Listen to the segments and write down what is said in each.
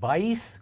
22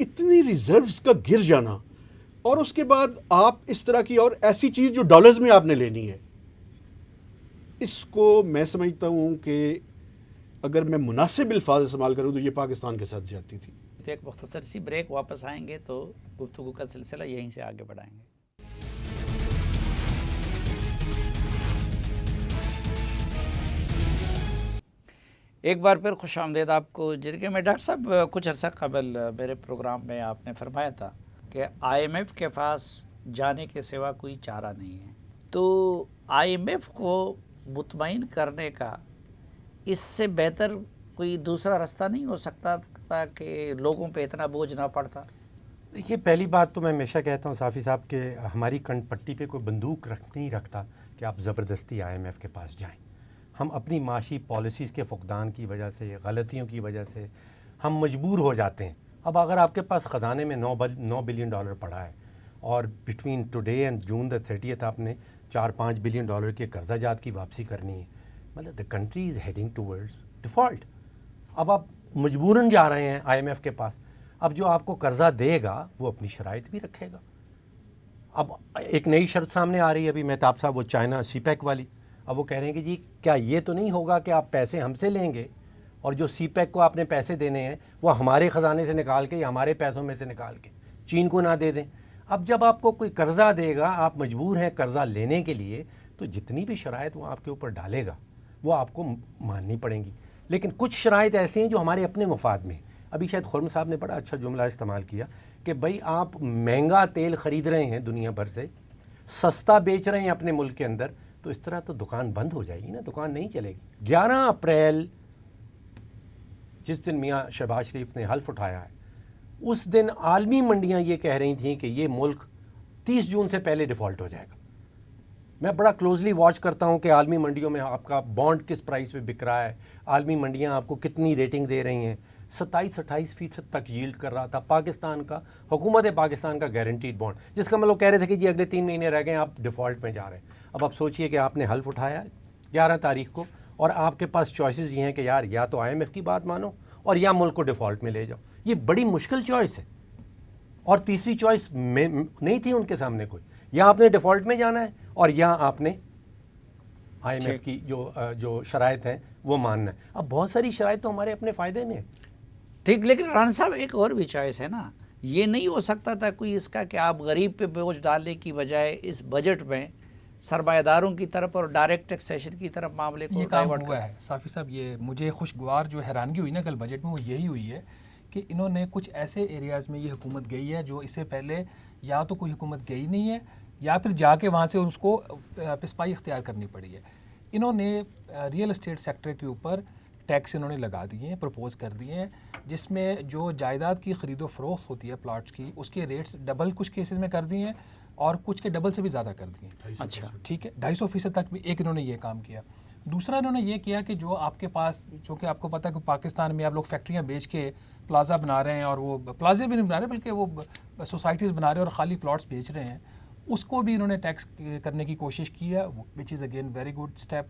اتنی ریزروز کا گر جانا اور اس کے بعد آپ اس طرح کی اور ایسی چیز جو ڈالرز میں آپ نے لینی ہے، اس کو میں سمجھتا ہوں کہ اگر میں مناسب الفاظ استعمال کروں تو یہ پاکستان کے ساتھ زیادتی تھی. ایک مختصر سی بریک، واپس آئیں گے تو گفتگو کا سلسلہ یہیں سے آگے بڑھائیں گے. ایک بار پھر خوش آمدید آپ کو. جن میں ڈاکٹر صاحب کچھ عرصہ قبل میرے پروگرام میں آپ نے فرمایا تھا کہ آئی ایم ایف کے پاس جانے کے سوا کوئی چارہ نہیں ہے. تو آئی ایم ایف کو مطمئن کرنے کا اس سے بہتر کوئی دوسرا راستہ نہیں ہو سکتا کہ لوگوں پہ اتنا بوجھ نہ پڑتا؟ دیکھیے، پہلی بات تو میں ہمیشہ کہتا ہوں صافی صاحب کہ ہماری کنٹ پٹی پہ کوئی بندوق نہیں رکھتا کہ آپ زبردستی آئی ایم ایف کے پاس جائیں. ہم اپنی معاشی پالیسیز کے فقدان کی وجہ سے، غلطیوں کی وجہ سے ہم مجبور ہو جاتے ہیں. اب اگر آپ کے پاس خزانے میں $9 بلین پڑا ہے اور between today and June the 30th آپ نے $4-5 بلین کے قرضہ جات کی واپسی کرنی ہے، مطلب the country is heading towards default. اب آپ مجبوراً جا رہے ہیں آئی ایم ایف کے پاس. اب جو آپ کو قرضہ دے گا وہ اپنی شرائط بھی رکھے گا. اب ایک نئی شرط سامنے آ رہی ہے ابھی مہتاب صاحب، وہ چائنا سی پیک والی. اب وہ کہہ رہے ہیں کہ جی کیا یہ تو نہیں ہوگا کہ آپ پیسے ہم سے لیں گے اور جو سی پیک کو آپ نے پیسے دینے ہیں وہ ہمارے خزانے سے نکال کے یا ہمارے پیسوں میں سے نکال کے چین کو نہ دے دیں. اب جب آپ کو کوئی قرضہ دے گا، آپ مجبور ہیں قرضہ لینے کے لیے، تو جتنی بھی شرائط وہ آپ کے اوپر ڈالے گا وہ آپ کو ماننی پڑیں گی. لیکن کچھ شرائط ایسے ہیں جو ہمارے اپنے مفاد میں. ابھی شاید خرم صاحب نے بڑا اچھا جملہ استعمال کیا کہ بھائی آپ مہنگا تیل خرید رہے ہیں دنیا بھر سے، سستا بیچ رہے ہیں اپنے ملک کے اندر، تو اس طرح تو دکان بند ہو جائے گی نا، دکان نہیں چلے گی. 11 اپریل جس دن میاں شہباز شریف نے حلف اٹھایا ہے، اس دن عالمی منڈیاں یہ کہہ رہی تھیں کہ یہ ملک 30 جون سے پہلے ڈیفالٹ ہو جائے گا. میں بڑا کلوزلی واچ کرتا ہوں کہ عالمی منڈیوں میں آپ کا بانڈ کس پرائس پہ بک رہا ہے، عالمی منڈیاں آپ کو کتنی ریٹنگ دے رہی ہیں. 27-28% تک ییلڈ کر رہا تھا پاکستان کا، حکومت پاکستان کا گارنٹیڈ بانڈ، جس کا مطلب کہہ رہے تھے کہ جی اگلے 3 مہینے رہ گئے آپ ڈیفالٹ میں جا رہے ہیں. اب آپ سوچئے کہ آپ نے حلف اٹھایا 11 تاریخ کو اور آپ کے پاس چوائسز یہ ہیں کہ یار یا تو آئی ایم ایف کی بات مانو اور یا ملک کو ڈیفالٹ میں لے جاؤ. یہ بڑی مشکل چوائس ہے اور تیسری چوائس نہیں تھی ان کے سامنے کوئی. یا آپ نے ڈیفالٹ میں جانا ہے اور یا آپ نے آئی ایم ایف کی جو شرائط ہیں وہ ماننا ہے. اب بہت ساری شرائط تو ہمارے اپنے فائدے میں ہیں. ٹھیک، لیکن رانا صاحب ایک اور بھی چوائس ہے نا. یہ نہیں ہو سکتا تھا کوئی اس کا کہ آپ غریب پہ بوجھ ڈالنے کی بجائے اس بجٹ میں سرمایہ داروں کی طرف اور ڈائریکٹ ٹیکسیشن کی طرف معاملے کو یہ کام ہوا ہے. صافی صاحب، یہ مجھے خوشگوار جو حیرانگی ہوئی نا کل بجٹ میں وہ یہی ہوئی ہے کہ انہوں نے کچھ ایسے ایریاز میں یہ حکومت گئی ہے جو اس سے پہلے یا تو کوئی حکومت گئی نہیں ہے یا پھر جا کے وہاں سے اس کو پسپائی اختیار کرنی پڑی ہے. انہوں نے ریئل اسٹیٹ سیکٹر کے اوپر ٹیکس انہوں نے لگا دیے ہیں، پروپوز کر دیے ہیں، جس میں جو جائیداد کی خرید و فروخت ہوتی ہے پلاٹس کی، اس کے ریٹس ڈبل کچھ کیسز میں کر دیے ہیں اور کچھ کے ڈبل سے بھی زیادہ کر دیے ہیں. اچھا ٹھیک ہے، 250% تک بھی ایک انہوں نے یہ کام کیا. دوسرا انہوں نے یہ کیا کہ جو آپ کے پاس، چونکہ آپ کو پتہ ہے کہ پاکستان میں آپ لوگ فیکٹریاں بیچ کے پلازا بنا رہے ہیں، اور وہ پلازے بھی نہیں بنا رہے بلکہ وہ سوسائٹیز بنا رہے ہیں اور خالی پلاٹس بیچ رہے ہیں، اس کو بھی انہوں نے ٹیکس کرنے کی کوشش کی ہے، which is again very good step.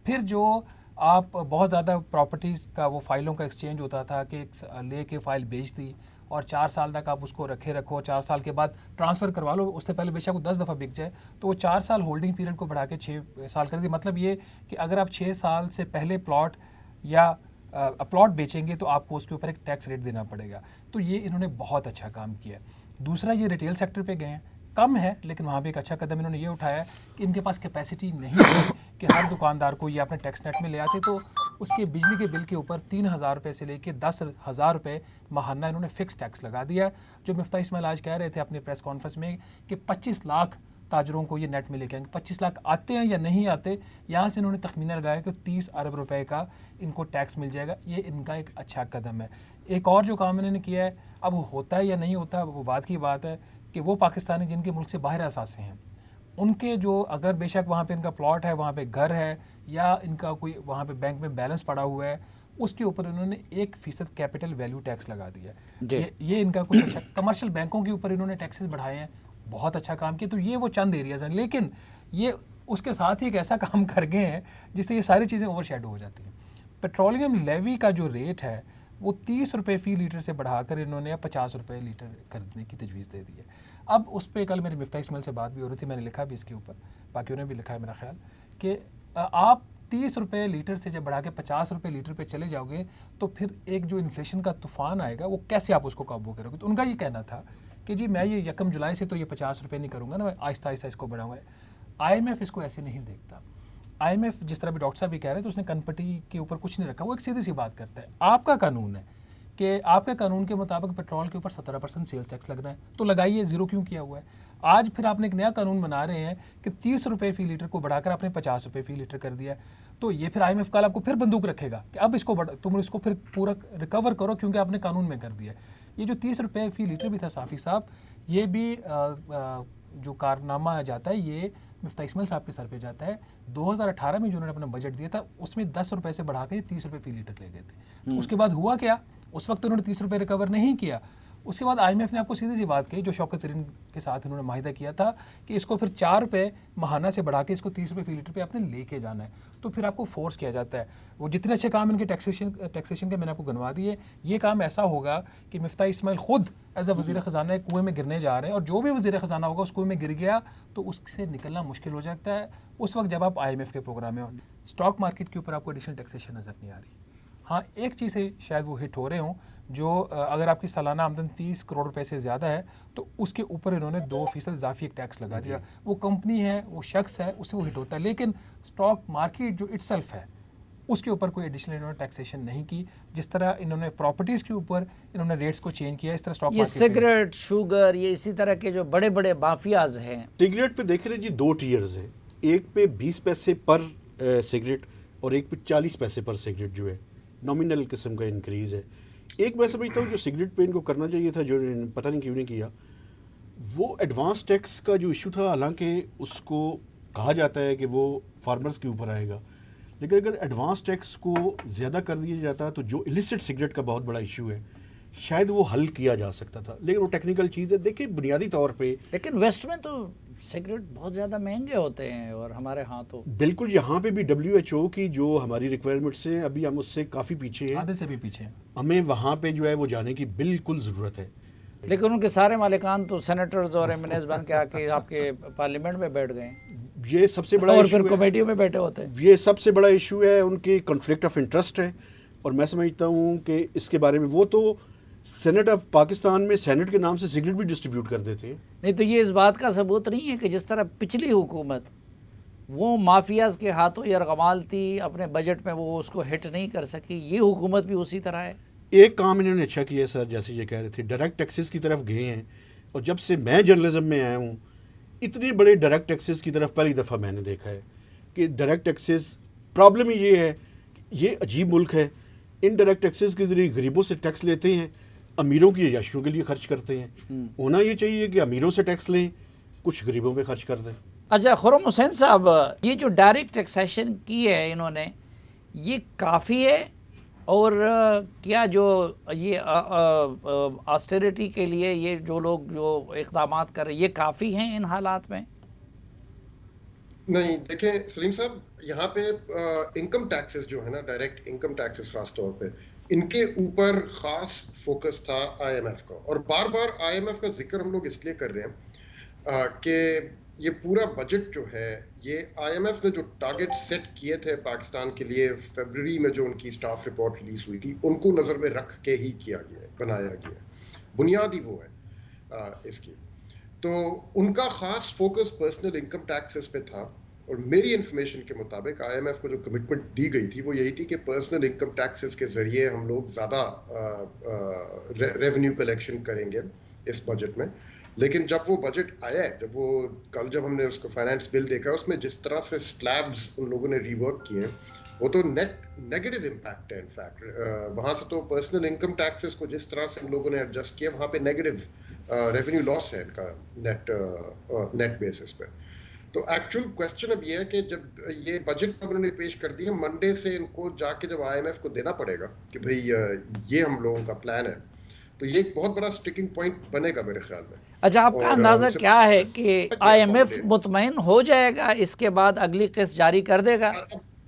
پھر جو آپ بہت زیادہ پراپرٹیز کا وہ فائلوں کا ایکسچینج ہوتا تھا کہ لے کے فائل بیچ دی اور 4 سال تک آپ اس کو رکھو، 4 سال کے بعد ٹرانسفر کروا لو، اس سے پہلے بے شک وہ 10 دفعہ بک جائے، تو وہ 4 سال ہولڈنگ پیریڈ کو بڑھا کے 6 سال کر دی. مطلب یہ کہ اگر آپ 6 سال سے پہلے پلاٹ یا پلاٹ بیچیں گے تو آپ کو اس کے اوپر ایک ٹیکس ریٹ دینا پڑے گا. تو یہ انہوں نے بہت اچھا کام کیا. دوسرا یہ ریٹیل سیکٹر پہ گئے ہیں، کم ہے لیکن وہاں پہ ایک اچھا قدم انہوں نے یہ اٹھایا کہ ان کے پاس کیپیسٹی نہیں ہے کہ ہر دکاندار کو یہ اپنے ٹیکس نیٹ میں لے آتے، تو اس کے بجلی کے بل کے اوپر 3,000 روپے سے لے کے 10,000 روپے ماہانہ انہوں نے فکس ٹیکس لگا دیا. جو مفتاح اسماعیل آج کہہ رہے تھے اپنے پریس کانفرنس میں کہ 25 لاکھ تاجروں کو یہ نیٹ میں لے کے آئیں گے. 25 لاکھ آتے ہیں یا نہیں آتے، یہاں سے انہوں نے تخمینہ لگایا کہ 30 ارب روپے کا ان کو ٹیکس مل جائے گا. یہ ان کا ایک اچھا قدم ہے. ایک اور جو کام انہوں نے کیا ہے، اب وہ ہوتا ہے یا نہیں ہوتا وہ بات کی بات ہے، کہ وہ پاکستانی جن کے ملک سے باہر اثاثے ہیں، ان کے جو اگر بے شک وہاں پہ ان کا پلاٹ ہے، وہاں پہ گھر ہے، یا ان کا کوئی وہاں پہ بینک میں بیلنس پڑا ہوا ہے، اس کے اوپر انہوں نے 1% کیپٹل ویلیو ٹیکس لگا دیا ہے. یہ ان کا کچھ اچھا. کمرشل بینکوں کے اوپر انہوں نے ٹیکسز بڑھائے ہیں، بہت اچھا کام کیا. تو یہ وہ چند ایریاز ہیں، لیکن یہ اس کے ساتھ ہی ایک ایسا کام کر گئے ہیں جس سے یہ ساری چیزیں اوور شیڈو ہو جاتی ہیں. پیٹرولیم لیوی کا جو ریٹ ہے وہ 30 روپے فی لیٹر سے بڑھا کر انہوں نے 50 روپے لیٹر خریدنے کی تجویز دے دی ہے. اب اس پہ کل میری مفتاح اسماعیل سے بات بھی ہو رہی تھی, میں نے لکھا بھی اس کے اوپر, باقیوں نے بھی لکھا ہے میرا خیال, کہ آپ 30 روپے لیٹر سے جب بڑھا کے 50 روپے لیٹر پہ چلے جاؤ گے تو پھر ایک جو انفلیشن کا طوفان آئے گا وہ کیسے آپ اس کو قابو کرو گے. تو ان کا یہ کہنا تھا کہ جی میں یہ 1 جولائی سے تو یہ 50 روپے نہیں کروں گا نا, میں آہستہ آہستہ اس کو بڑھاؤں گا. آئی ایم ایف اس کو ایسے نہیں دیکھتا. آئی ایم ایف جس طرح بھی ڈاکٹر صاحب بھی کہہ رہے تھے, اس نے کنپٹی کے اوپر کچھ نہیں رکھا, وہ ایک سیدھی سی بات کرتا ہے. آپ کا قانون ہے کہ آپ کے قانون کے مطابق پیٹرول کے اوپر 17% سیلز ٹیکس لگ رہا ہے, تو لگائیے, زیرو کیوں کیا ہوا ہے. آج پھر آپ نے ایک نیا قانون بنا رہے ہیں کہ 30 روپے فی لیٹر کو بڑھا کر آپ نے 50 روپے فی لیٹر کر دیا ہے. تو یہ پھر آئی ایم ایف کل آپ کو پھر بندوق رکھے گا کہ اب اس کو تم اس کو پھر پورا ریکور کرو کیونکہ آپ نے قانون میں کر دیا ہے. یہ جو 30 روپے فی لیٹر بھی تھا صافی صاحب, یہ بھی جو کارنامہ جاتا ہے یہ مفتاح اسماعیل صاحب کے سر پہ جاتا ہے. 2018 میں جو انہوں نے اپنا بجٹ دیا تھا اس میں 10 روپے سے بڑھا کے 30 روپے فی لیٹر لے گئے تھے. تو اس کے بعد ہوا کیا, اس وقت انہوں نے 30 روپے ریکور نہیں کیا. اس کے بعد آئی ایم ایف نے آپ کو سیدھی سی بات کہی جو شوکت ترین کے ساتھ انہوں نے معاہدہ کیا تھا کہ اس کو پھر 4 روپے ماہانہ سے بڑھا کے اس کو 30 روپے فی لیٹر پہ آپ نے لے کے جانا ہے. تو پھر آپ کو فورس کیا جاتا ہے. وہ جتنے اچھے کام ان کے ٹیکسیشن کے میں نے آپ کو گنوا دیے, یہ کام ایسا ہوگا کہ مفتاح اسماعیل خود ایز اے وزیر خزانہ کنویں میں گرنے جا رہے ہیں, اور جو بھی وزیر خزانہ ہوگا اس کنویں میں گر گیا تو اس سے نکلنا مشکل ہو جاتا ہے اس وقت جب آپ آئی ایم ایف کے پروگرام میں. اسٹاک مارکیٹ کے اوپر آپ کو ایڈیشنل ٹیکسیشن نظر نہیں آ رہی. ہاں ایک چیز ہے شاید وہ ہٹ ہو رہے ہوں, جو اگر آپ کی سالانہ آمدن 30 کروڑ روپے سے زیادہ ہے تو اس کے اوپر انہوں نے 2% اضافی ایک ٹیکس لگا دیا. وہ کمپنی ہے, وہ شخص ہے, اس سے وہ ہٹ ہوتا ہے. لیکن اسٹاک مارکیٹ جو اٹسیلف ہے اس کے اوپر کوئی ایڈیشنل انہوں نے ٹیکسیشن نہیں کی. جس طرح انہوں نے پراپرٹیز کے اوپر انہوں نے ریٹس کو چینج کیا, اس طرح اسٹاک مارکیٹ یہ سگریٹ, شوگر, یہ اسی طرح کے جو بڑے بڑے مافیاز ہیں. سگریٹ پہ دیکھ رہے جی 2 ٹیئرز ہیں, ایک پہ 20 پیسے پر سگریٹ اور ایک پہ 40 پیسے پر سگریٹ جو ہے نامینل قسم کا انکریز ہے. ایک میں سمجھتا ہوں جو سگریٹ پہ ان کو کرنا چاہیے تھا, جو پتہ نہیں کیوں نہیں کیا, وہ ایڈوانس ٹیکس کا جو ایشو تھا, حالانکہ اس کو کہا جاتا ہے کہ وہ فارمرز کے اوپر آئے گا, لیکن اگر ایڈوانس ٹیکس کو زیادہ کر دیا جاتا تو جو السٹ سگریٹ کا بہت بڑا ایشو ہے شاید وہ حل کیا جا سکتا تھا. لیکن وہ ٹیکنیکل چیز ہے. دیکھیں بنیادی طور پہ لیکن ویسٹ میں تو سگریٹ بہت زیادہ مہنگے ہوتے ہیں, اور ہمارے ہاں تو بالکل یہاں پہ بھی WHO کی جو ہماری ریکوائرمنٹس ہیں ابھی ہم اس سے کافی پیچھے ہیں, آدھے سے بھی پیچھے ہیں. ہمیں وہاں پہ جو ہے وہ جانے کی بالکل ضرورت ہے. لیکن ان کے سارے مالکان تو سینیٹرز اور ایم این ایز بن کے آ کے آپ کے پارلیمنٹ میں بیٹھ گئے, یہ سب سے بڑا اور ایشو پھر کمیٹیوں میں بیٹھے ہوتے ہیں. یہ سب سے بڑا ایشو ہے, ان کی کنفلکٹ آف انٹرسٹ ہے. اور میں سمجھتا ہوں کہ اس کے بارے میں وہ تو سینٹ آف پاکستان میں سینٹ کے نام سے سگریٹ بھی ڈسٹریبیوٹ کر دیتے ہیں. نہیں تو یہ اس بات کا ثبوت نہیں ہے کہ جس طرح پچھلی حکومت وہ مافیاز کے ہاتھوں یرغمال تھی, اپنے بجٹ میں وہ اس کو ہٹ نہیں کر سکی, یہ حکومت بھی اسی طرح ہے. ایک کام انہوں نے اچھا کیا ہے سر, جیسے یہ کہہ رہے تھے ڈائریکٹ ٹیکسز کی طرف گئے ہیں, اور جب سے میں جرنلزم میں آیا ہوں اتنے بڑے ڈائریکٹ ٹیکسز کی طرف پہلی دفعہ میں نے دیکھا ہے. کہ ڈائریکٹ ٹیکسز پرابلم یہ ہے, یہ عجیب ملک ہے, ان ڈائریکٹ ٹیکسز کے ذریعے غریبوں سے ٹیکس لیتے ہیں, امیروں کی عیاشیوں کے لیے خرچ کرتے ہیں. ہونا یہ چاہیے کہ امیروں سے ٹیکس لیں, کچھ غریبوں پہ خرچ کر دیں. اچھا خرم حسین صاحب, یہ جو ڈائریکٹ ٹیکسیشن کی ہے انہوں نے, یہ کافی ہے, اور کیا جو یہ آسٹریٹی کے لیے یہ جو لوگ جو اقدامات کر رہے ہیں یہ کافی ہیں ان حالات میں؟ نہیں دیکھیں سلیم صاحب, یہاں پہ انکم ٹیکسز جو ہے نا, ڈائریکٹ انکم ٹیکسز خاص طور پہ ان کے اوپر خاص فوکس تھا آئی ایم ایف کا. اور بار بار آئی ایم ایف کا ذکر ہم لوگ اس لیے کر رہے ہیں کہ یہ پورا بجٹ جو ہے, یہ آئی ایم ایف نے جو ٹارگٹ سیٹ کیے تھے پاکستان کے لیے فیبرری میں جو ان کی اسٹاف رپورٹ ریلیز ہوئی تھی, ان کو نظر میں رکھ کے ہی کیا گیا ہے, بنایا گیا ہے. بنیادی وہ ہے اس کی. تو ان کا خاص فوکس پرسنل انکم ٹیکسز پہ تھا, اور میری انفارمیشن کے مطابق آئی ایم ایف کو جو کمٹمنٹ دی گئی تھی وہ یہی تھی کہ پرسنل انکم ٹیکسز کے ذریعے ہم لوگ زیادہ ریونیو کلیکشن کریں گے اس بجٹ میں. لیکن جب وہ بجٹ آیا ہے, جب ہم نے اس کو فائنانس بل دیکھا, اس میں جس طرح سے سلیبز ان لوگوں نے ری ورک کیے ہیں وہ تو نیگیٹو امپیکٹ ہے. انفیکٹ وہاں سے تو پرسنل انکم ٹیکسز کو جس طرح سے ان لوگوں نے ایڈجسٹ کیا, وہاں پہ نیگیٹو ریونیو لاس ہے ان کا نیٹ بیسس پہ. تو ایکچوئل کوشچن اب یہ ہے کہ جب یہ بجٹ انہوں نے پیش کر دیا, منڈے سے ان کو جا کے جب آئی ایم ایف کو دینا پڑے گا کہ بھئی یہ ہم لوگوں کا پلان ہے, تو یہ ایک بہت بڑا سٹکنگ پوائنٹ بنے گا میرے خیال میں. اچھا آپ کا اندازہ کیا ہے کہ آئی ایم ایف مطمئن ہو جائے گا, اس کے بعد اگلی قسط جاری کر دے گا؟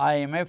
IMF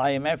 IMF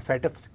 FATF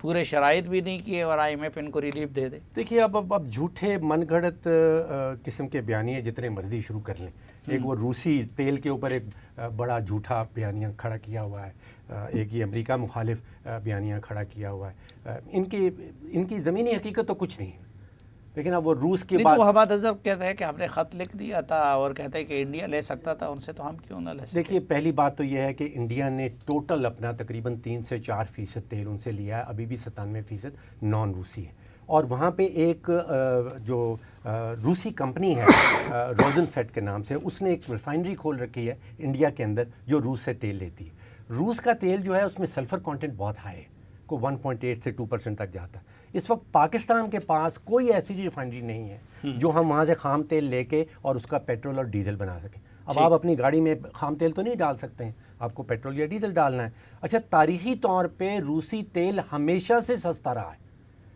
پورے شرائط بھی نہیں کیے اور IMF ان کو ریلیف دے دے. دیکھیے اب جھوٹے من گھڑت قسم کے بیانیے جتنے مرضی شروع کر لیں. ایک وہ روسی تیل کے اوپر ایک بڑا جھوٹا بیانیہ کھڑا کیا ہوا ہے, ایک یہ امریکہ مخالف بیانیہ کھڑا کیا ہوا ہے. ان کی زمینی حقیقت تو کچھ نہیں ہے, لیکن اب وہ روس کے بعد حماد اظہر کہتے ہیں کہ ہم نے خط لکھ دیا تھا اور کہتے ہیں کہ انڈیا لے سکتا تھا ان سے, تو ہم کیوں نہ لے سکتے. دیکھیے پہلی بات تو یہ ہے کہ انڈیا نے ٹوٹل اپنا تقریباً 3 سے 4% تیل ان سے لیا ہے, ابھی بھی 97% نان روسی ہے. اور وہاں پہ ایک جو روسی کمپنی ہے روزن فیٹ کے نام سے, اس نے ایک ریفائنری کھول رکھی ہے انڈیا کے اندر جو روس سے تیل لیتی ہے. روس کا تیل جو ہے اس میں سلفر کانٹینٹ بہت ہائی ہے, کو 1.8 سے 2% تک جاتا ہے. اس وقت پاکستان کے پاس کوئی ایسی ریفائنری نہیں ہے جو ہم وہاں سے خام تیل لے کے اور اس کا پیٹرول اور ڈیزل بنا سکیں. اب آپ اپنی گاڑی میں خام تیل تو نہیں ڈال سکتے ہیں, آپ کو پیٹرول یا ڈیزل ڈالنا ہے. اچھا, تاریخی طور پہ روسی تیل ہمیشہ سے سستا رہا ہے.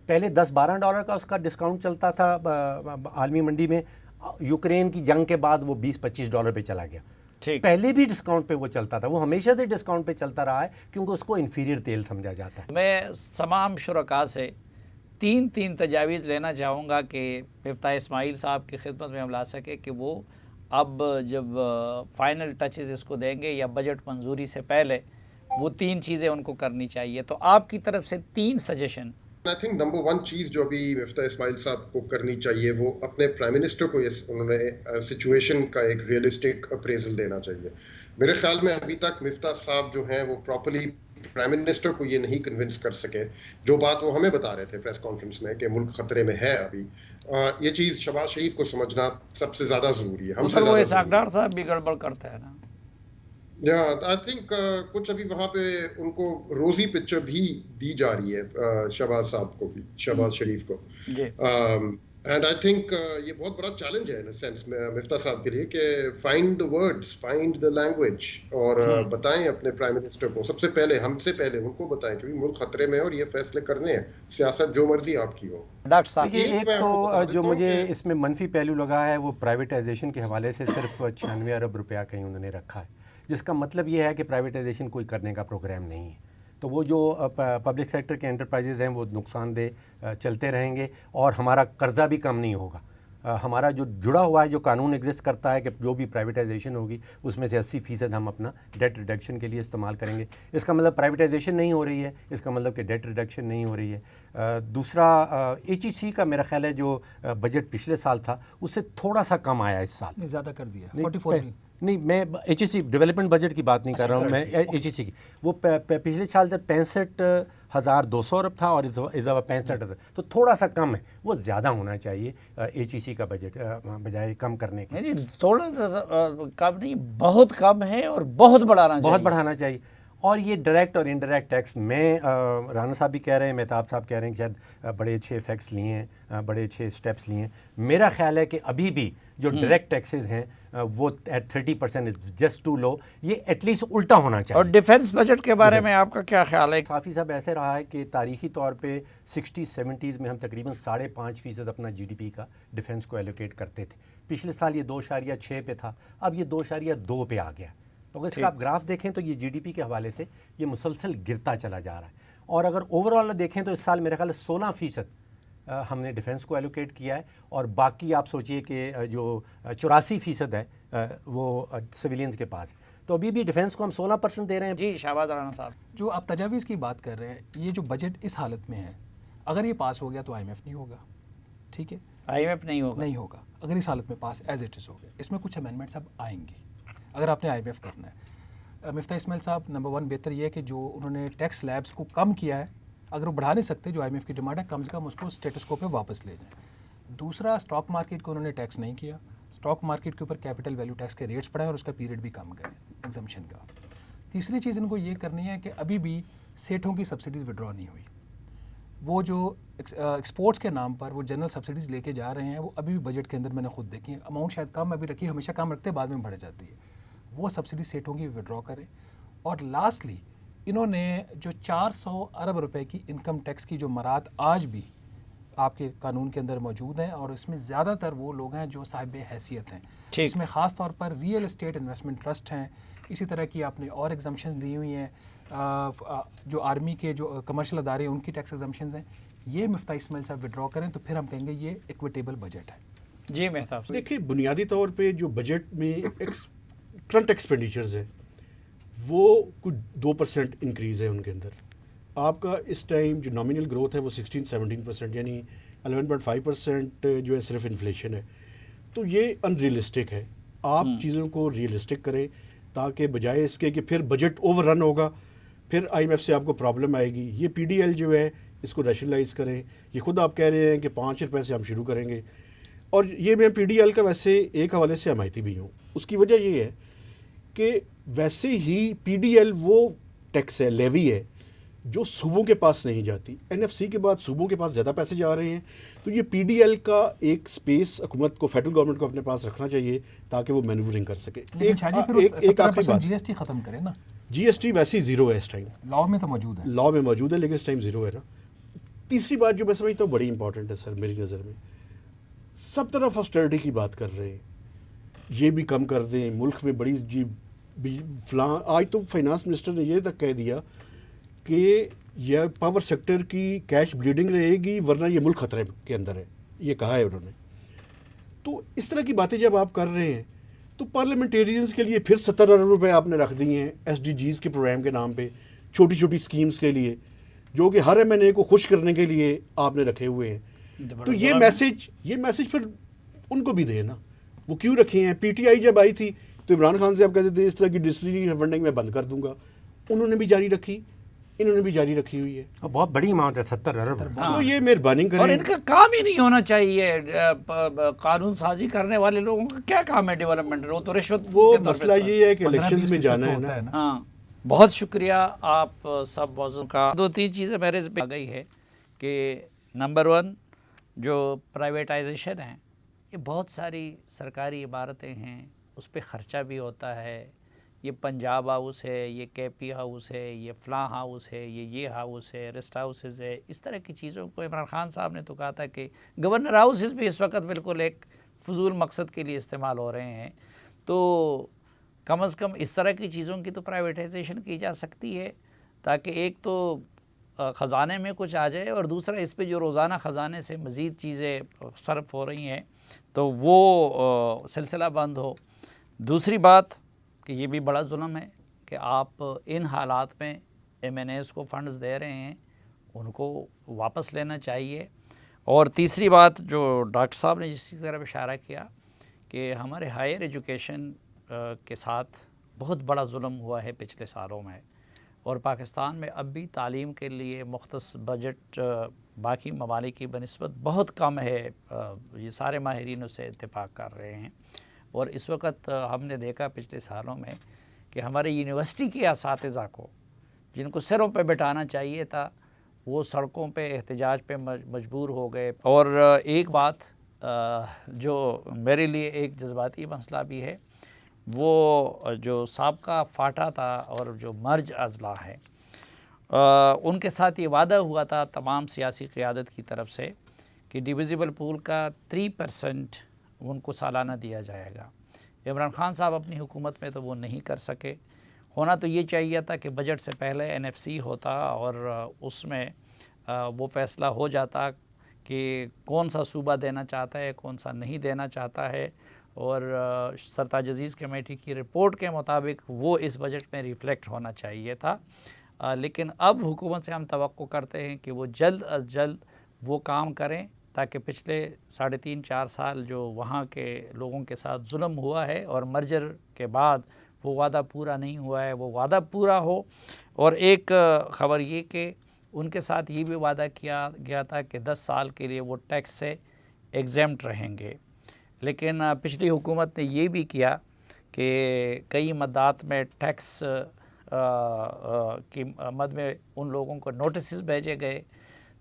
پہلے $10-12 کا اس کا ڈسکاؤنٹ چلتا تھا عالمی منڈی میں. یوکرین کی جنگ کے بعد وہ $20-25 پہ چلا گیا. پہلے بھی ڈسکاؤنٹ پہ وہ چلتا تھا, وہ ہمیشہ سے ڈسکاؤنٹ پہ چلتا رہا ہے کیونکہ اس کو انفیریئر تیل سمجھا جاتا ہے. میں تمام شرکاء سے تین تجاویز لینا چاہوں گا کہ مفتاح اسماعیل صاحب کی خدمت میں ہم لا سکے کہ وہ اب جب فائنل ٹچز اس کو دیں گے یا بجٹ منظوری سے پہلے وہ 3 چیزیں ان کو کرنی چاہیے. تو آپ کی طرف سے 3 سجیشن. I think نمبر 1 چیز جو ابھی مفتاح اسماعیل صاحب کو کرنی چاہیے وہ اپنے پرائم منسٹر کو انہوں نے سچویشن کا ایک ریئلسٹک اپریزل دینا چاہیے. میرے خیال میں ابھی تک مفتاح صاحب جو ہیں وہ پراپرلی پرائم منسٹر کو یہ نہیں کنونس کر سکے. جو بات وہ ہمیں بتا رہے تھے پریس کانفرنس میں کہ ملک خطرے میں ہے ابھی, یہ چیز شہباز شریف کو سمجھنا سب سے زیادہ ضروری ہے. ہم سے وہ اسحاق ڈار صاحب بھی گڑبڑ کرتے ہیں نا. آئی تھنک کچھ ابھی وہاں پہ ان کو روزی پکچر بھی دی جا رہی ہے شہباز صاحب کو بھی, شہباز شریف کو. اینڈ آئی تھنک یہ بہت بڑا چیلنج ہے ان سینس مفتاح صاحب کے لیے کہ find the words, find the language, اور بتائیں اپنے پرائم منسٹر کو سب سے پہلے, ہم سے پہلے ان کو بتائیں کہ ملک خطرے میں اور یہ فیصلے کرنے ہیں. سیاست جو مرضی آپ کی ہو. ڈاکٹر صاحب ایک تو جو مجھے اس میں منفی پہلو لگا ہے وہ پرائیویٹائزیشن کے حوالے سے صرف 96 ارب روپیہ کہیں انہوں نے رکھا ہے, جس کا مطلب یہ ہے کہ پرائیویٹائزیشن کوئی کرنے کا پروگرام نہیں ہے. تو وہ جو پبلک سیکٹر کے انٹرپرائزز ہیں وہ نقصان دہ چلتے رہیں گے اور ہمارا قرضہ بھی کم نہیں ہوگا. ہمارا جو جڑا ہوا ہے, جو قانون ایگزسٹ کرتا ہے کہ جو بھی پرائیویٹائزیشن ہوگی اس میں سے 80% ہم اپنا ڈیٹ ریڈکشن کے لیے استعمال کریں گے. اس کا مطلب پرائیویٹائزیشن نہیں ہو رہی ہے, اس کا مطلب کہ ڈیٹ ریڈکشن نہیں ہو رہی ہے. دوسرا HEC کا میرا خیال ہے جو بجٹ پچھلے سال تھا اس سے تھوڑا سا کم آیا اس سال. زیادہ کر دیا 44 نہیں, میں HEC ڈیولپمنٹ بجٹ کی بات نہیں کر رہا ہوں, میں HEC کی. وہ پچھلے سال سے 65,200 ارب تھا اور اس دفعہ 65,000, تو تھوڑا سا کم ہے. وہ زیادہ ہونا چاہیے HEC کا بجٹ بجائے کم کرنے کے. نہیں, تھوڑا کم نہیں, بہت کم ہے اور بہت بڑھانا چاہیے. اور یہ ڈائریکٹ اور انڈائریکٹ ٹیکس, میں رانا صاحب بھی کہہ رہے ہیں, مہتاب صاحب کہہ رہے ہیں کہ شاید بڑے اچھے ایفیکٹس لیے ہیں, بڑے اچھے اسٹیپس لیے ہیں. میرا خیال ہے کہ ابھی بھی جو ڈائریکٹ ٹیکسز ہیں وہ ایٹ 30% جسٹ ٹو لو. یہ ایٹ لیسٹ الٹا ہونا چاہیے. اور ڈیفنس بجٹ کے بارے میں آپ کا کیا خیال ہے؟ کافی صاحب ایسے رہا ہے کہ تاریخی طور پہ 60-70s میں ہم تقریباً 5.5% اپنا GDP کا ڈیفنس کو ایلوکیٹ کرتے تھے. پچھلے سال یہ 2.6 پہ تھا, اب یہ 2.2 پہ آ گیا. تو اگر اس کا آپ گراف دیکھیں تو یہ GDP کے حوالے سے یہ مسلسل گرتا چلا جا رہا ہے. اور اگر اوور آل دیکھیں تو اس سال میرے خیال 16% ہم نے ڈیفنس کو ایلوکیٹ کیا ہے, اور باقی آپ سوچئے کہ جو 84% ہے وہ سویلینز کے پاس. تو ابھی بھی ڈیفنس کو ہم 16% دے رہے ہیں. جی شہباز رانا صاحب, جو آپ تجاویز کی بات کر رہے ہیں, یہ جو بجٹ اس حالت میں ہے, اگر یہ پاس ہو گیا تو IMF نہیں ہوگا. ٹھیک ہے, IMF نہیں ہوگا اگر اس حالت میں پاس ایز اٹ از ہو گیا. اس میں کچھ امینڈمنٹس اب آئیں گی اگر آپ نے IMF کرنا ہے. مفتاح اسماعیل صاحب, نمبر 1 بہتر یہ ہے کہ جو انہوں نے ٹیکس لیبس کو کم کیا ہے, اگر وہ بڑھا نہیں سکتے, جو IMF کی ڈیمانڈ ہے, کم سے کم اس کو اسٹیٹس کو پہ واپس لے جائیں. دوسرا, اسٹاک مارکیٹ کو انہوں نے ٹیکس نہیں کیا, اسٹاک مارکیٹ کے اوپر کیپٹل ویلیو ٹیکس کے ریٹس بڑھائیں اور اس کا پیریڈ بھی کم کریں ایگزمپشن کا. تیسری چیز ان کو یہ کرنی ہے کہ ابھی بھی سیٹھوں کی سبسڈیز وڈرا نہیں ہوئی. وہ جو ایکسپورٹس کے نام پر وہ جنرل سبسڈیز لے کے جا رہے ہیں, وہ ابھی بھی بجٹ کے اندر میں نے خود دیکھی ہیں, اماؤنٹ شاید کم ابھی رکھی, ہمیشہ کم رکھتے بعد میں بڑھ جاتی ہے. وہ سبسڈی سیٹوں کی وڈرا کریں. اور لاسٹلی, انہوں نے جو 400 ارب روپے کی انکم ٹیکس کی جو مراد آج بھی آپ کے قانون کے اندر موجود ہیں, اور اس میں زیادہ تر وہ لوگ ہیں جو صاحب حیثیت ہیں, اس میں خاص طور پر ریئل اسٹیٹ انویسٹمنٹ ٹرسٹ ہیں, اسی طرح کی آپ نے اور ایگزمپشنز دی ہوئی ہیں, جو آرمی کے جو کمرشل ادارے ہیں ان کی ٹیکس ایگزمپشنز ہیں، یہ مفتاح اسماعیل صاحب وڈرا کریں تو پھر ہم کہیں گے یہ ایکویٹیبل بجٹ ہے. جی مہتاب. دیکھیں بنیادی طور پہ جو بجٹ میں کرنٹ ایکسپینڈیچرز ہیں وہ کچھ 2% انکریز ہے ان کے اندر. آپ کا اس ٹائم جو نامینل گروتھ ہے وہ 16-17%، یعنی 11.5% جو ہے صرف انفلیشن ہے. تو یہ ان ریئلسٹک ہے. آپ چیزوں کو ریئلسٹک کریں تاکہ بجائے اس کے کہ پھر بجٹ اوور رن ہوگا، پھر آئی ایم ایف سے آپ کو پرابلم آئے گی. یہ پی ڈی ایل جو ہے اس کو ریشنلائز کریں. یہ خود آپ کہہ رہے ہیں کہ 5 روپے سے ہم شروع کریں گے، اور یہ میں پی ڈی ایل کا ویسے ایک حوالے سے حمایتی بھی ہوں. اس کی وجہ یہ ہے کہ ویسے ہی پی ڈی ایل وہ ٹیکس ہے، لیوی ہے جو صوبوں کے پاس نہیں جاتی. این ایف سی کے بعد صوبوں کے پاس زیادہ پیسے جا رہے ہیں. تو یہ پی ڈی ایل کا ایک سپیس حکومت کو، فیڈرل گورنمنٹ کو اپنے پاس رکھنا چاہیے تاکہ وہ مینوورنگ کر سکے. لیکن شاہ جی پھر اس 17% جی ایس ٹی ختم کریں نا. جی ایس ٹی ویسے ہی زیرو ہے اس ٹائم، لاء میں تو موجود ہے، لاء میں موجود ہے لیکن اس ٹائم زیرو ہے نا. تیسری بات جو میں سمجھتا ہوں بڑی امپورٹنٹ ہے سر میری نظر میں، سب طرف آسٹریرٹی کی بات کر رہے ہیں، یہ بھی کم کر دیں ملک میں بڑی جی فلاں. آج تو فائنانس منسٹر نے یہ تک کہہ دیا کہ یہ پاور سیکٹر کی کیش بلیڈنگ رہے گی ورنہ یہ ملک خطرے کے اندر ہے، یہ کہا ہے انہوں نے. تو اس طرح کی باتیں جب آپ کر رہے ہیں تو پارلیمنٹیرینز کے لیے پھر 70 ارب روپے آپ نے رکھ دیے ہیں ایس ڈی جیز کے پروگرام کے نام پہ، چھوٹی چھوٹی اسکیمز کے لیے جو کہ ہر ایم این اے کو خوش کرنے کے لیے آپ نے رکھے ہوئے ہیں. تو یہ میسج پھر ان کو بھی دیں نا. وہ کیوں رکھے ہیں؟ پی ٹی آئی جب آئی تھی تو عمران خان سے آپ کہتے تھے اس طرح کی ڈسٹری فنڈنگ میں بند کر دوں گا، انہوں نے بھی جاری رکھی، انہوں نے بھی جاری رکھی ہوئی ہے. بہت بڑی اماؤنٹ ہے 70 ارب. تو یہ مہربانی کریں. اور ان کا کام ہی نہیں ہونا چاہیے. قانون سازی کرنے والے لوگوں کا کیا کام ہے ڈیولپمنٹ؟ وہ تو رشوت. وہ مسئلہ یہ ہے کہ الیکشنز میں جانا ہے نا. ہاں بہت شکریہ آپ سب موضوع کا. 2-3 چیزیں میرے ذہن میں آ گئی ہے کہ نمبر 1 جو پرائیویٹائزیشن ہے، یہ بہت ساری سرکاری عمارتیں ہیں، اس پہ خرچہ بھی ہوتا ہے. یہ پنجاب ہاؤس ہے، یہ کے پی ہاؤس ہے، یہ فلاں ہاؤس ہے، یہ ہاؤس ہے، ریسٹ ہاؤسز ہے. اس طرح کی چیزوں کو عمران خان صاحب نے تو کہا تھا کہ گورنر ہاؤسز بھی اس وقت بالکل ایک فضول مقصد کے لیے استعمال ہو رہے ہیں. تو کم از کم اس طرح کی چیزوں کی تو پرائیویٹائزیشن کی جا سکتی ہے تاکہ ایک تو خزانے میں کچھ آ جائے، اور دوسرا اس پہ جو روزانہ خزانے سے مزید چیزیں صرف ہو رہی ہیں تو وہ سلسلہ بند ہو. دوسری بات کہ یہ بھی بڑا ظلم ہے کہ آپ ان حالات میں ایم این ایز کو فنڈز دے رہے ہیں، ان کو واپس لینا چاہیے. اور تیسری بات جو ڈاکٹر صاحب نے جس کی طرف اشارہ کیا کہ ہمارے ہائر ایجوکیشن کے ساتھ بہت بڑا ظلم ہوا ہے پچھلے سالوں میں، اور پاکستان میں اب بھی تعلیم کے لیے مختص بجٹ باقی ممالک کی بنسبت بہت کم ہے. یہ سارے ماہرین اس سے اتفاق کر رہے ہیں. اور اس وقت ہم نے دیکھا پچھلے سالوں میں کہ ہمارے یونیورسٹی کے اساتذہ کو جن کو سروں پہ بٹھانا چاہیے تھا وہ سڑکوں پہ احتجاج پہ مجبور ہو گئے. اور ایک بات جو میرے لیے ایک جذباتی مسئلہ بھی ہے، وہ جو سابقہ فاٹا تھا اور جو مرج اضلاع ہے، ان کے ساتھ یہ وعدہ ہوا تھا تمام سیاسی قیادت کی طرف سے کہ ڈویزیبل پول کا 3% ان کو سالانہ دیا جائے گا. عمران خان صاحب اپنی حکومت میں تو وہ نہیں کر سکے. ہونا تو یہ چاہیے تھا کہ بجٹ سے پہلے این ایف سی ہوتا اور اس میں وہ فیصلہ ہو جاتا کہ کون سا صوبہ دینا چاہتا ہے، کون سا نہیں دینا چاہتا ہے، اور سرتاج عزیز کمیٹی کی رپورٹ کے مطابق وہ اس بجٹ میں ریفلیکٹ ہونا چاہیے تھا. لیکن اب حکومت سے ہم توقع کرتے ہیں کہ وہ جلد از جلد وہ کام کریں تاکہ پچھلے 3.5-4 سال جو وہاں کے لوگوں کے ساتھ ظلم ہوا ہے اور مرجر کے بعد وہ وعدہ پورا نہیں ہوا ہے، وہ وعدہ پورا ہو. اور ایک خبر یہ کہ ان کے ساتھ یہ بھی وعدہ کیا گیا تھا کہ 10 سال کے لیے وہ ٹیکس سے ایگزیمٹ رہیں گے. لیکن پچھلی حکومت نے یہ بھی کیا کہ کئی مدات میں ٹیکس کی مد میں ان لوگوں کو نوٹسز بھیجے گئے.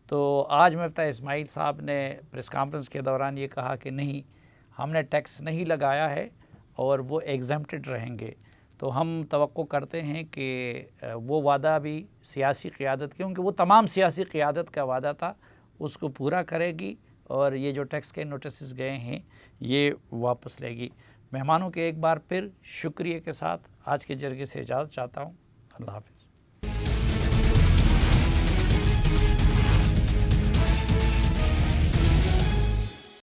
تو آج مفتاح اسماعیل صاحب نے پریس کانفرنس کے دوران یہ کہا کہ نہیں، ہم نے ٹیکس نہیں لگایا ہے اور وہ ایگزیمپٹڈ رہیں گے. تو ہم توقع کرتے ہیں کہ وہ وعدہ بھی سیاسی قیادت، کیونکہ وہ تمام سیاسی قیادت کا وعدہ تھا، اس کو پورا کرے گی اور یہ جو ٹیکس کے نوٹسز گئے ہیں یہ واپس لے گی. مہمانوں کے ایک بار پھر شکریہ کے ساتھ آج کے جرگے سے اجازت چاہتا ہوں. اللہ حافظ.